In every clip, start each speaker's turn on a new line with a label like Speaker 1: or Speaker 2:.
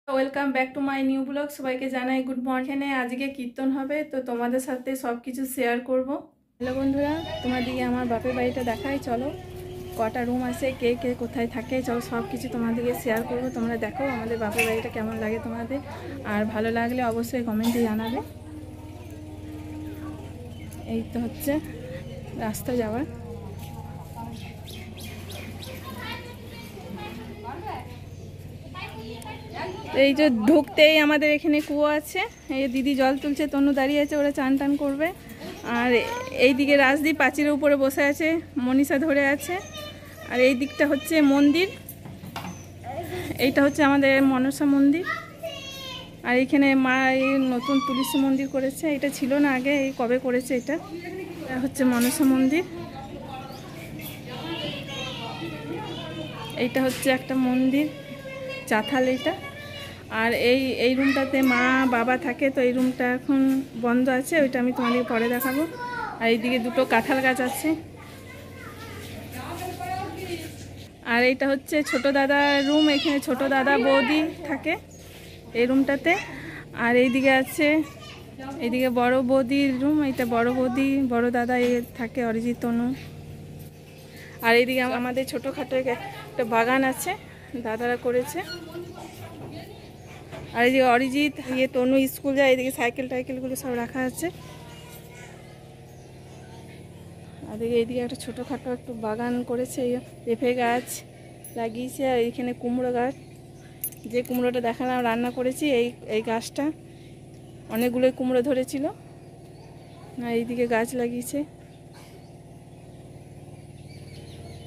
Speaker 1: Welcome back to my new blog. সবাইকে জানাই good morning. আজকে কীর্তন হবে, তো তোমাদের সাথে সব কিছু শেয়ার করব। হ্যালো বন্ধুরা, তোমাদেরকে আমার বাপের বাড়িটা দেখাই, চলো। কটা রুম আছে, কে কে কোথায় থাকে, চলো সব কিছু তোমাদেরকে শেয়ার করব। তোমরা দেখো আমাদের বাপের বাড়িটা কেমন লাগে তোমাদের, আর ভালো লাগলে অবশ্যই কমেন্টে জানাবে। এই তো হচ্ছে রাস্তা যাওয়ার। এই যে ঢুকতেই আমাদের এখানে কুয়ো আছে, এই দিদি জল তুলছে, তনু দাঁড়িয়ে আছে, ওরা চান টান করবে। আর এই দিকে রাজদীপ পাঁচিলের উপরে বসে আছে, মনীষা ধরে আছে। আর এই দিকটা হচ্ছে মন্দির, এইটা হচ্ছে আমাদের মনসা মন্দির। আর এখানে মা এই নতুন তুলসী মন্দির করেছে, এটা ছিল না আগে, এই কবে করেছে। এটা হচ্ছে মনসা মন্দির। এইটা হচ্ছে একটা মন্দির, চাথাল এটা। আর এই রুমটাতে মা বাবা থাকে, তো এই রুমটা এখন বন্ধ আছে, ওইটা আমি তোমাদের পরে দেখাবো। আর এইদিকে দুটো কাঁঠাল গাছ আছে। আর এইটা হচ্ছে ছোট দাদার রুম, এখানে ছোট দাদা বৌদি থাকে এই রুমটাতে। আর এইদিকে আছে, এইদিকে বড় বৌদির রুম, এইটা বড় বৌদি বড় দাদা এ থাকে, অরিজিৎ তনু। আর এইদিকে আমাদের ছোটোখাটো একটা বাগান আছে, দাদারা করেছে। আর এইদিকে অরিজিৎ তনু স্কুল যায়, এইদিকে সাইকেল টাইকেলগুলো সব রাখা আছে। আর এইদিকে একটা ছোটোখাটো একটু বাগান করেছে, পেঁপে গাছ লাগিয়েছে। আর এইখানে কুমড়ো গাছ, যে কুমড়োটা দেখালাম রান্না করেছি, এই গাছটা অনেকগুলোই কুমড়ো ধরেছিল। আর এইদিকে গাছ লাগিয়েছে।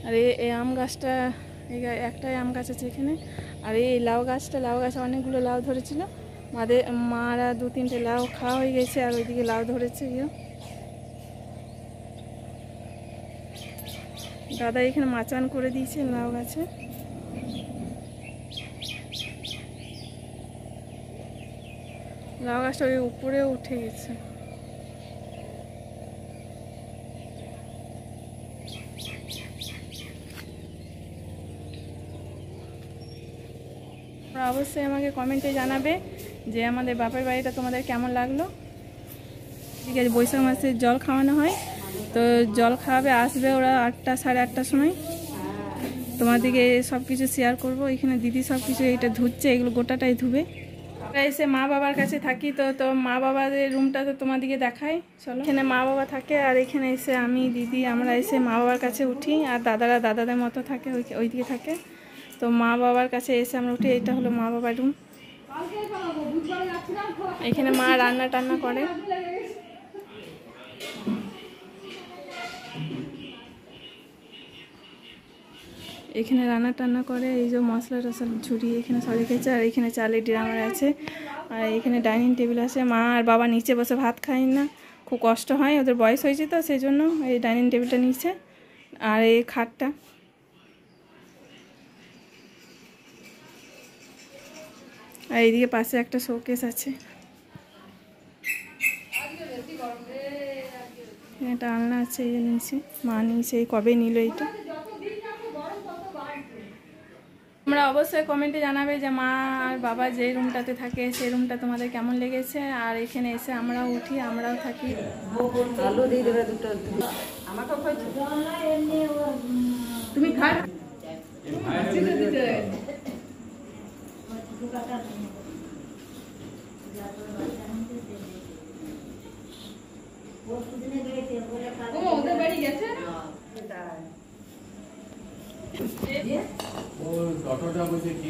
Speaker 1: আর এই আম গাছটা, এই একটাই আম গাছ আছে এখানে। আর এই লাউ গাছটা, লাউ গাছে অনেকগুলো লাউ ধরেছিল, মারা 2-3টে লাউ খাওয়া হয়ে গেছে। আর ওইদিকে লাউ ধরেছে। দাদা এখানে মাচান করে দিয়েছে লাউ গাছে। লাউ গাছটা ওই উপরে উঠে গেছে। অবশ্যই আমাকে কমেন্টে জানাবে যে আমাদের বাপের বাড়িটা তোমাদের কেমন লাগলো। ঠিক আছে, বৈশাখ মাসে জল খাওয়ানো হয়, তো জল খাওয়াবে, আসবে ওরা 8টা সাড়ে 8টার সময়। তোমাদেরকে সব কিছু শেয়ার করবো। এখানে দিদি সব কিছু এটা ধুচ্ছে, এগুলো গোটাটাই ধুবে। এসে মা বাবার কাছে থাকি, তো মা বাবাদের রুমটা তো তোমাদেরকে দেখাই, চলো। এখানে মা বাবা থাকে, আর এখানে এসে আমি দিদি আমরা এসে মা বাবার কাছে উঠি। আর দাদারা দাদাদের মতো থাকে, ওইদিকে থাকে। তো মা বাবার কাছে এসে আমরা উঠি। এটা হলো মা বাবার রুম। এখানে মা রান্না টান্না করে। এখানে রান্না টান্না করে, এই যে মশলা টশলা ঝুড়ি এখানে সব রেখেছে। আর এখানে চালের ড্রামার আছে। আর এখানে ডাইনিং টেবিল আছে। মা আর বাবা নিচে বসে ভাত খায় না, খুব কষ্ট হয়, ওদের বয়স হয়েছে তো সেই জন্য এই ডাইনিং টেবিলটা নিচে। আর এই খাটটা। আর এইদিকে পাশে একটা শোকেস আছে। এটা আলনা আছে, এই যে নিচে মা নিয়েছে, এই কবে নিল এইটা। তোমরা অবশ্যই কমেন্টে জানাবে যে মা আর বাবা যে রুমটাতে থাকে সেই রুমটা তোমাদের কেমন লেগেছে। আর এখানে এসে আমরাও উঠি, আমরাও থাকি। তুমি খা। ওদের বাড়ি গেছে ওর অটোটা বলছে কি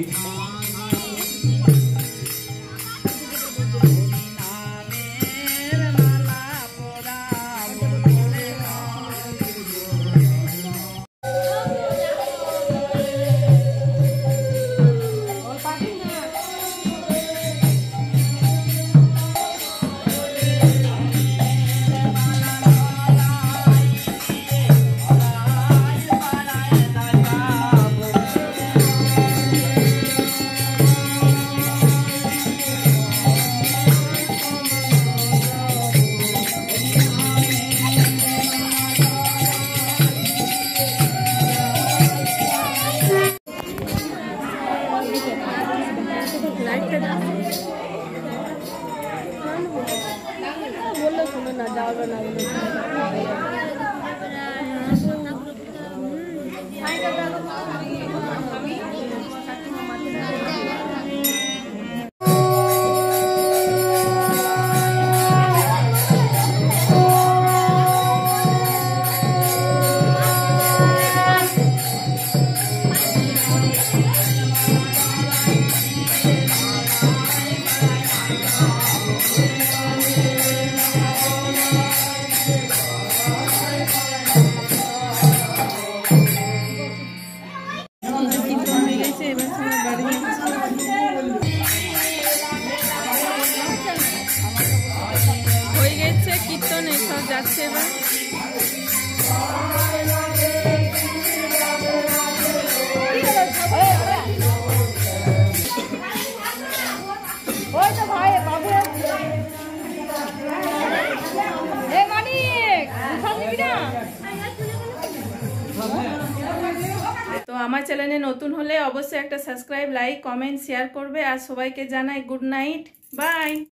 Speaker 2: বললো শোনো না, যাওয়ার না
Speaker 1: হয়ে গেছে কীর্তন, এসব যাচ্ছে এবার। তো আমার চ্যানেলে নতুন হলে অবশ্যই একটা সাবস্ক্রাইব, লাইক, কমেন্ট, শেয়ার করবে। আর সবাইকে জানাই গুড নাইট, বাই।